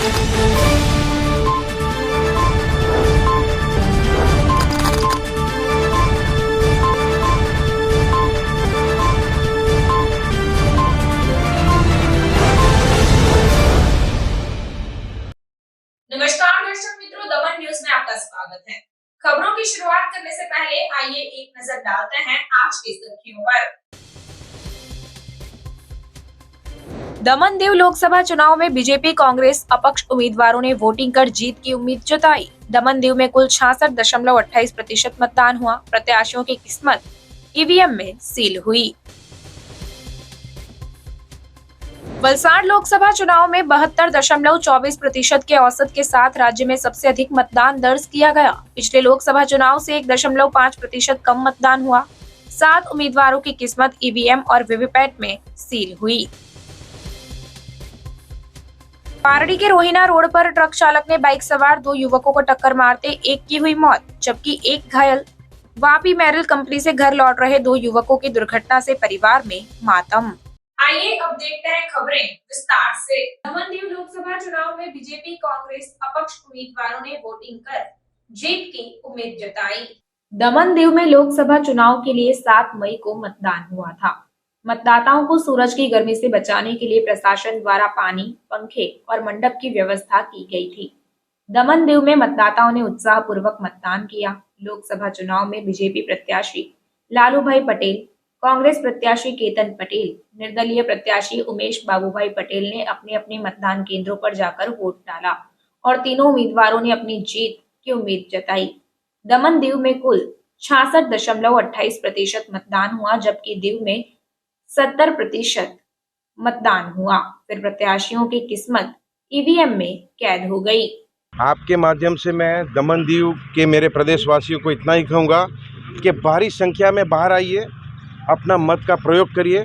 नमस्कार दर्शक मित्रों, दमन न्यूज में आपका स्वागत है। खबरों की शुरुआत करने से पहले आइए एक नजर डालते हैं आज की सुर्खियों पर। दमन दीव लोकसभा चुनाव में बीजेपी कांग्रेस अपक्ष उम्मीदवारों ने वोटिंग कर जीत की उम्मीद जताई। दमन दीव में कुल 66.28% मतदान हुआ। प्रत्याशियों की किस्मत ईवीएम में सील हुई। वलसाड लोकसभा चुनाव में 72.24% के औसत के साथ राज्य में सबसे अधिक मतदान दर्ज किया गया। पिछले लोकसभा चुनाव से 1.5% कम मतदान हुआ। 7 उम्मीदवारों की किस्मत ईवीएम और वीवीपैट में सील हुई। पारडी के रोहिना रोड पर ट्रक चालक ने बाइक सवार 2 युवकों को टक्कर मारते एक की हुई मौत, जबकि एक घायल। वापी मैरिल कंपनी से घर लौट रहे 2 युवकों की दुर्घटना से परिवार में मातम। आइए अब देखते हैं खबरें विस्तार से। दमन दीव लोकसभा चुनाव में बीजेपी कांग्रेस अपक्ष उम्मीदवारों ने वोटिंग कर जीत की उम्मीद जताई। दमन दीव में लोकसभा चुनाव के लिए 7 मई को मतदान हुआ था। मतदाताओं को सूरज की गर्मी से बचाने के लिए प्रशासन द्वारा पानी, पंखे और मंडप की व्यवस्था की गई थी। दमन दीव में मतदाताओं ने उत्साह पूर्वक मतदान किया। लोकसभा चुनाव में बीजेपी प्रत्याशी लालू भाई पटेल, कांग्रेस प्रत्याशी केतन पटेल, निर्दलीय प्रत्याशी उमेश बाबूभाई पटेल ने अपने अपने मतदान केंद्रों पर जाकर वोट डाला और तीनों उम्मीदवारों ने अपनी जीत की उम्मीद जताई। दमन दीव में कुल 66.28% मतदान हुआ, जबकि दीव में 70% मतदान हुआ। फिर प्रत्याशियों की किस्मत ईवीएम में कैद हो गई। आपके माध्यम से मैं दमन दीव के मेरे प्रदेशवासियों को इतना ही कहूँगा कि भारी संख्या में बाहर आइए, अपना मत का प्रयोग करिए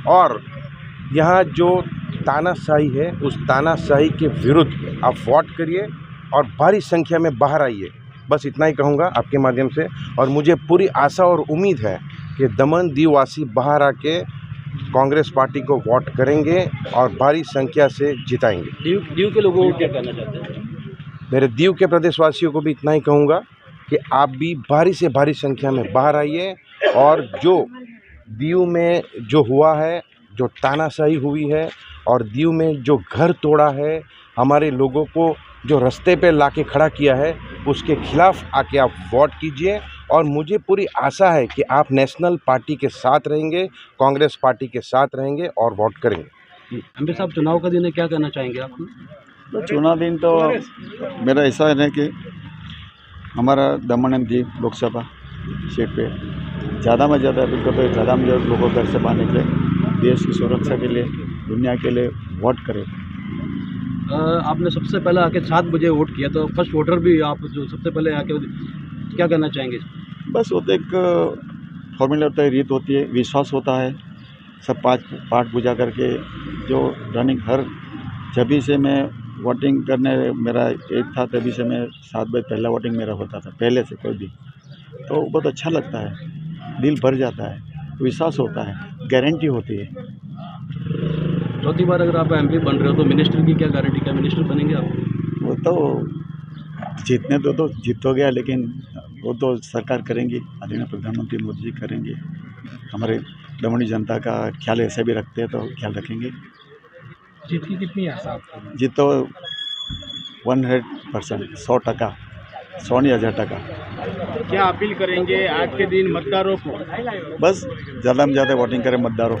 और यहाँ जो तानाशाही है उस तानाशाही के विरुद्ध आप वोट करिए और भारी संख्या में बाहर आइए। बस इतना ही कहूँगा आपके माध्यम से। और मुझे पूरी आशा और उम्मीद है कि दमन दीव वासी बाहर आके कांग्रेस पार्टी को वोट करेंगे और भारी संख्या से जिताएंगे। दीव के लोगों को क्या कहना चाहते हैं? मेरे दीव के प्रदेशवासियों को भी इतना ही कहूँगा कि आप भी भारी से भारी संख्या में बाहर आइए और जो दीव में जो हुआ है, जो तानाशाही हुई है और दीव में जो घर तोड़ा है, हमारे लोगों को जो रास्ते पे लाके खड़ा किया है, उसके खिलाफ आके आप वोट कीजिए। और मुझे पूरी आशा है कि आप नेशनल पार्टी के साथ रहेंगे, कांग्रेस पार्टी के साथ रहेंगे और वोट करेंगे। एमपी साहब, चुनाव का दिन है, क्या कहना चाहेंगे आप? तो चुनाव दिन तो मेरा ऐसा है कि हमारा दमन एंड दीव लोकसभा सीट पे ज़्यादा में ज़्यादा लोगों घर से बाहर निकले, देश की सुरक्षा के लिए, दुनिया के लिए वोट करें। आपने सबसे पहले आके 7 बजे वोट किया, तो फर्स्ट वोटर भी आप जो सबसे पहले आके, क्या कहना चाहेंगे? बस वो तो एक फॉर्मूला होता है, रीत होती है, विश्वास होता है। सब पाठ पूजा करके जो रनिंग हर जब से मैं वोटिंग करने मेरा एज था तभी से मैं 7 बजे पहला वोटिंग मेरा होता था, पहले से कोई भी। तो बहुत अच्छा लगता है, दिल भर जाता है, विश्वास होता है, गारंटी होती है। चौथी बार अगर आप एमपी बन रहे हो तो मिनिस्टर की क्या गारंटी, क्या मिनिस्टर बनेंगे आप? वो तो जीतने तो जीत हो गया, लेकिन वो तो सरकार करेंगी, आदरणीय प्रधानमंत्री मोदी जी करेंगे। हमारे दमनी जनता का ख्याल ऐसे भी रखते हैं तो ख्याल रखेंगे। जीत की कितनी आशा आपको? जीत तो 100%, 100%, 100 नहीं 1000%। क्या अपील करेंगे आज के दिन मतदारों को? बस ज़्यादा में ज़्यादा वोटिंग करें मतदारों,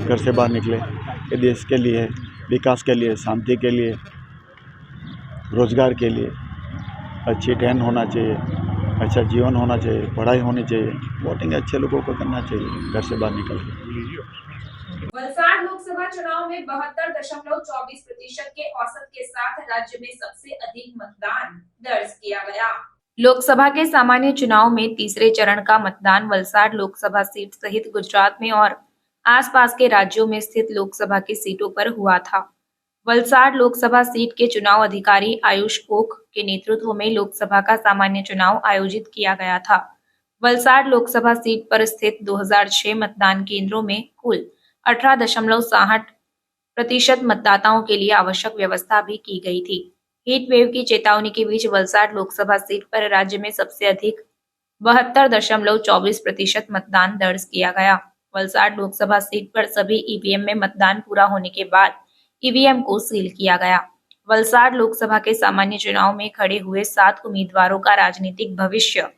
घर से बाहर निकले, ये देश के लिए, विकास के लिए, शांति के लिए, रोजगार के लिए अच्छी ट्रेन होना चाहिए, अच्छा जीवन होना चाहिए, पढ़ाई होनी चाहिए। वोटिंग अच्छे लोगों को करना चाहिए, घर से बाहर निकल के। वलसाड लोकसभा चुनाव में 72.24% के औसत के साथ राज्य में सबसे अधिक मतदान दर्ज किया गया। लोकसभा के सामान्य चुनाव में तीसरे चरण का मतदान वलसाड लोकसभा सीट सहित गुजरात में और आसपास के राज्यों में स्थित लोकसभा की सीटों पर हुआ था। वलसाड लोकसभा सीट के चुनाव अधिकारी आयुष ओक के नेतृत्व में लोकसभा का सामान्य चुनाव आयोजित किया गया था। वलसाड लोकसभा सीट पर स्थित 2006 मतदान केंद्रों में कुल 18.67 प्रतिशत मतदाताओं के लिए आवश्यक व्यवस्था भी की गई थी। हीट वेव की चेतावनी के बीच वलसाड लोकसभा सीट पर राज्य में सबसे अधिक 72.24% मतदान दर्ज किया गया। वलसाड लोकसभा सीट पर सभी ईवीएम में मतदान पूरा होने के बाद ईवीएम को सील किया गया। वलसाड लोकसभा के सामान्य चुनाव में खड़े हुए 7 उम्मीदवारों का राजनीतिक भविष्य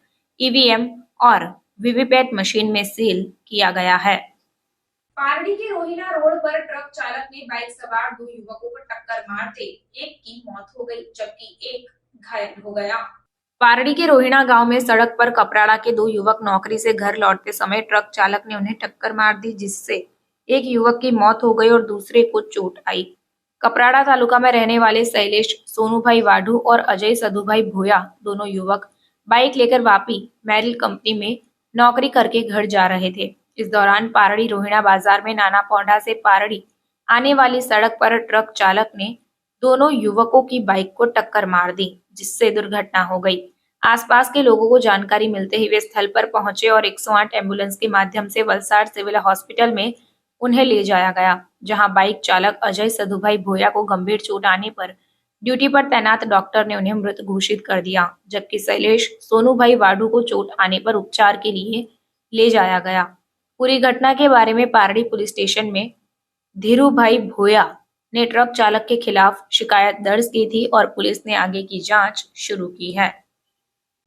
ईवीएम और वीवीपैट मशीन में सील किया गया है। पारडी के रोहिना रोड पर ट्रक चालक ने बाइक सवार 2 युवकों को टक्कर मारते एक की मौत हो गई जबकि एक घायल हो गया। पारडी के रोहिणा गांव में सड़क पर कपराड़ा के 2 युवक नौकरी से घर लौटते समय ट्रक चालक ने उन्हें टक्कर मार दी, जिससे एक युवक की मौत हो गई और दूसरे को चोट आई। कपराड़ा तालुका में रहने वाले शैलेश सोनूभाई वाढू और अजय सधुभाई भोया दोनों युवक बाइक लेकर वापी मैरिल कंपनी में नौकरी करके घर जा रहे थे। इस दौरान पारडी रोहिणा बाजार में नाना पौंडा से पारडी आने वाली सड़क पर ट्रक चालक ने दोनों युवकों की बाइक को टक्कर मार दी, जिससे दुर्घटना हो गई। आसपास के लोगों को जानकारी मिलते ही वे स्थल पर पहुंचे और 108 एम्बुलेंस के माध्यम से वलसाड सिविल हॉस्पिटल में उन्हें ले जाया गया, जहां बाइक चालक अजय सधुभाई भोया को गंभीर चोट आने पर ड्यूटी पर तैनात डॉक्टर ने उन्हें मृत घोषित कर दिया, जबकि शैलेश सोनूभाई वाडू को चोट आने पर उपचार के लिए ले जाया गया। पूरी घटना के बारे में पारडी पुलिस स्टेशन में धीरूभाई भोया ने ट्रक चालक के खिलाफ शिकायत दर्ज की थी और पुलिस ने आगे की जांच शुरू की है।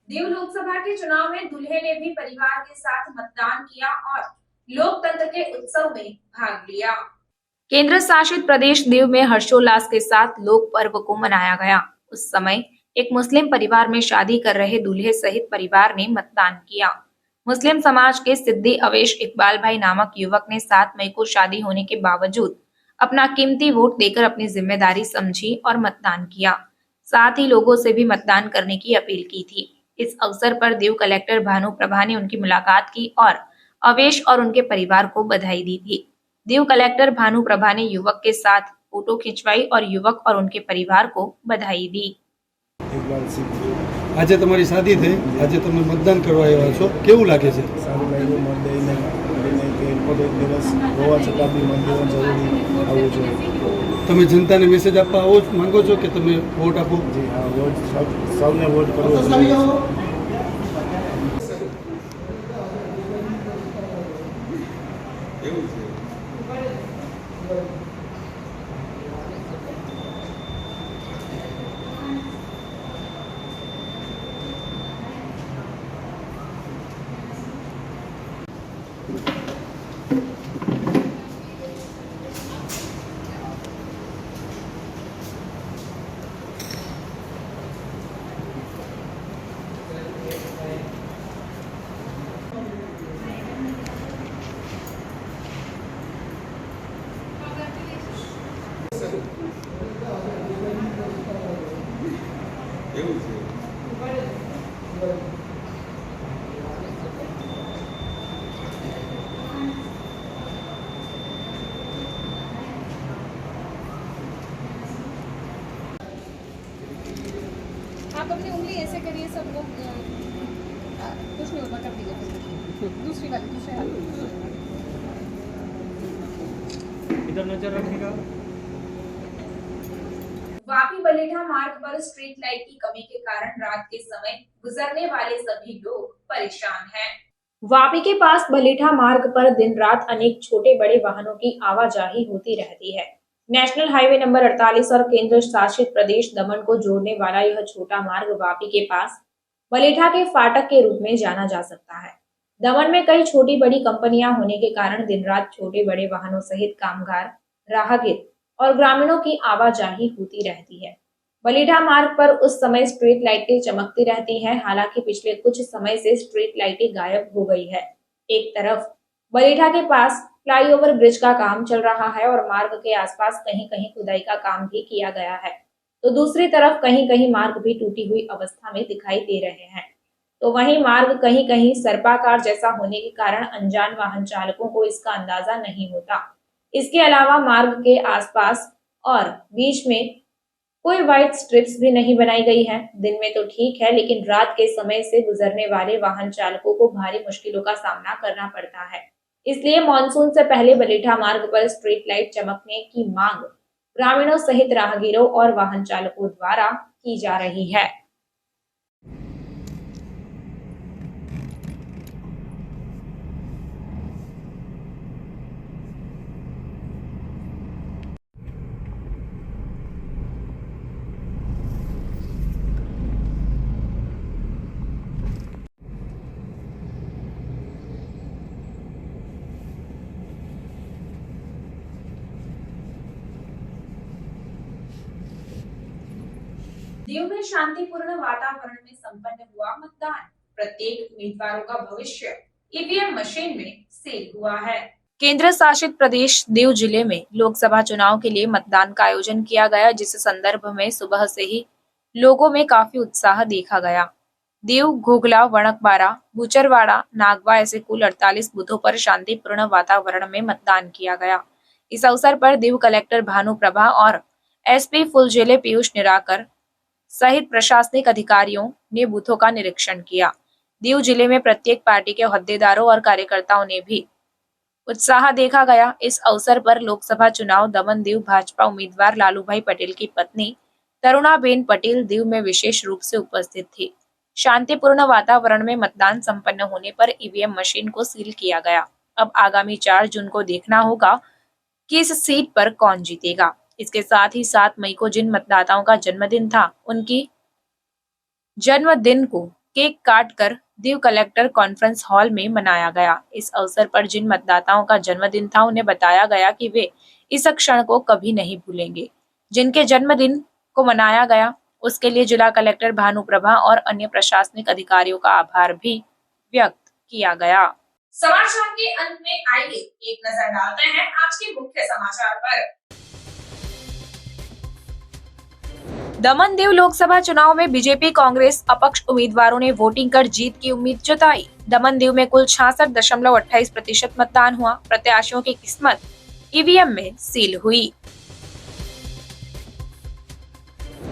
दीव लोकसभा के चुनाव में दूल्हे ने भी परिवार के साथ मतदान किया और लोकतंत्र के उत्सव में भाग लिया। केंद्र शासित प्रदेश दीव में हर्षोल्लास के साथ लोक पर्व को मनाया गया। उस समय एक मुस्लिम परिवार में शादी कर रहे दूल्हे सहित परिवार ने मतदान किया। मुस्लिम समाज के सिद्दी अवेश इकबाल भाई नामक युवक ने 7 मई को शादी होने के बावजूद अपना कीमती वोट देकर अपनी जिम्मेदारी समझी और मतदान किया। साथ ही लोगों से भी मतदान करने की अपील की थी। इस अवसर पर दीव कलेक्टर भानु प्रभा ने उनकी मुलाकात की और अवेश और उनके परिवार को बधाई दी थी। दीव कलेक्टर भानु प्रभा ने युवक के साथ फोटो खिंचवाई और युवक और उनके परिवार को बधाई दी। આજે તમારી શાદી થઈ, આજે તમે મતદાન કરવા આવ્યા છો, કેવું લાગે છે? સારું લાગ્યું મત દઈને કે ઇમ્પોર્ટન્ટ દિવસ હોવા છતાં બી મત દેવું જરૂરી આવવું જોઈએ। તમે જનતાને મેસેજ આપવા આવો માંગો છો કે તમે વોટ આપો? જી હા, વોટ સૌને વોટ કરવો જોઈએ। आप अपनी उंगली ऐसे करिए, सब लोग कुछ नहीं होगा, कर दीजिए दूसरी वाली, दूसरे हाथ। इधर नजर रखिएगा। वापी बलेठा मार्ग पर स्ट्रीट लाइट की कमी के कारण रात के समय गुजरने वाले सभी लोग परेशान हैं। वापी के पास बलेठा मार्ग पर दिन रात अनेक छोटे बड़े वाहनों की आवाजाही होती रहती है। नेशनल हाईवे नंबर 48 और केंद्र शासित प्रदेश दमन को जोड़ने वाला यह छोटा मार्ग वापी के पास बलेठा के फाटक के रूप में जाना जा सकता है। दमन में कई छोटी बड़ी कंपनियां होने के कारण दिन रात छोटे बड़े वाहनों सहित कामगार, राहगीर और ग्रामीणों की आवाजाही होती रहती है। बलेठा मार्ग पर उस समय स्ट्रीट लाइटें चमकती रहती हैं, हालांकि पिछले कुछ समय से स्ट्रीट लाइटें गायब हो गई है। एक तरफ बलेठा के पास फ्लाईओवर ब्रिज का काम चल रहा है और मार्ग के आसपास कहीं कहीं खुदाई का काम भी किया गया है, तो दूसरी तरफ कहीं कहीं मार्ग भी टूटी हुई अवस्था में दिखाई दे रहे हैं। तो वहीं मार्ग कहीं कहीं सर्पाकार जैसा होने के कारण अनजान वाहन चालकों को इसका अंदाजा नहीं होता। इसके अलावा मार्ग के आसपास और बीच में कोई व्हाइट स्ट्रिप्स भी नहीं बनाई गई है। दिन में तो ठीक है, लेकिन रात के समय से गुजरने वाले वाहन चालकों को भारी मुश्किलों का सामना करना पड़ता है। इसलिए मानसून से पहले बलेठा मार्ग पर स्ट्रीट लाइट चमकने की मांग ग्रामीणों सहित राहगीरों और वाहन चालकों द्वारा की जा रही है। दीव में शांतिपूर्ण वातावरण में संपन्न हुआ मतदान। प्रत्येक उम्मीदवारों का भविष्य ईवीएम मशीन में सील हुआ है। केंद्र शासित प्रदेश दीव जिले में लोकसभा चुनाव के लिए मतदान का आयोजन किया गया, जिस संदर्भ में सुबह से ही लोगों में काफी उत्साह देखा गया। दीव, घोघला, वणकबारा, बुचरवाड़ा, नागवा ऐसे कुल 48 बूथों पर शांतिपूर्ण वातावरण में मतदान किया गया। इस अवसर पर दीव कलेक्टर भानु प्रभा और एसपी फुलझेले पीयूष निराकर सहित प्रशासनिक अधिकारियों ने बूथों का निरीक्षण किया। दीव जिले में प्रत्येक पार्टी के होद्देदारों और कार्यकर्ताओं ने भी उत्साह देखा गया। इस अवसर पर लोकसभा चुनाव दमन दीव भाजपा उम्मीदवार लालूभाई पटेल की पत्नी तरुणाबेन पटेल दीव में विशेष रूप से उपस्थित थी। शांतिपूर्ण वातावरण में मतदान संपन्न होने पर ईवीएम मशीन को सील किया गया। अब आगामी 4 जून को देखना होगा कि इस सीट पर कौन जीतेगा। इसके साथ ही 7 मई को जिन मतदाताओं का जन्मदिन था, उनकी जन्मदिन को केक काटकर दीव कलेक्टर कॉन्फ्रेंस हॉल में मनाया गया। इस अवसर पर जिन मतदाताओं का जन्मदिन था, उन्हें बताया गया कि वे इस क्षण को कभी नहीं भूलेंगे। जिनके जन्मदिन को मनाया गया, उसके लिए जिला कलेक्टर भानु प्रभा और अन्य प्रशासनिक अधिकारियों का आभार भी व्यक्त किया गया। समाचार के अंत में आइए एक नजर डालते हैं आज के मुख्य समाचार पर। दमन दीव लोकसभा चुनाव में बीजेपी कांग्रेस अपक्ष उम्मीदवारों ने वोटिंग कर जीत की उम्मीद जताई। दमन दीव में कुल 66.28% मतदान हुआ। प्रत्याशियों की किस्मत ईवीएम में सील हुई।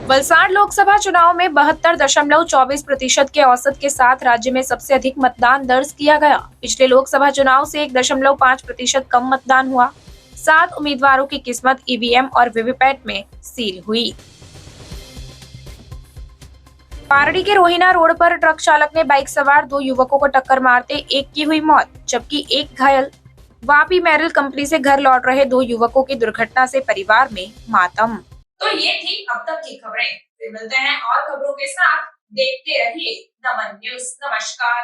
वलसाड़ लोकसभा चुनाव में 72.24% के औसत के साथ राज्य में सबसे अधिक मतदान दर्ज किया गया। पिछले लोकसभा चुनाव से 1.5% कम मतदान हुआ। 7 उम्मीदवारों की किस्मत ईवीएम और वीवीपैट में सील हुई। पारडी के रोहिना रोड पर ट्रक चालक ने बाइक सवार 2 युवकों को टक्कर मारते एक की हुई मौत, जबकि एक घायल। वापी मैरिल कंपनी से घर लौट रहे 2 युवकों की दुर्घटना से परिवार में मातम। तो ये थी अब तक की खबरें। फिर मिलते हैं और खबरों के साथ। देखते रहिए दमन न्यूज। नमस्कार।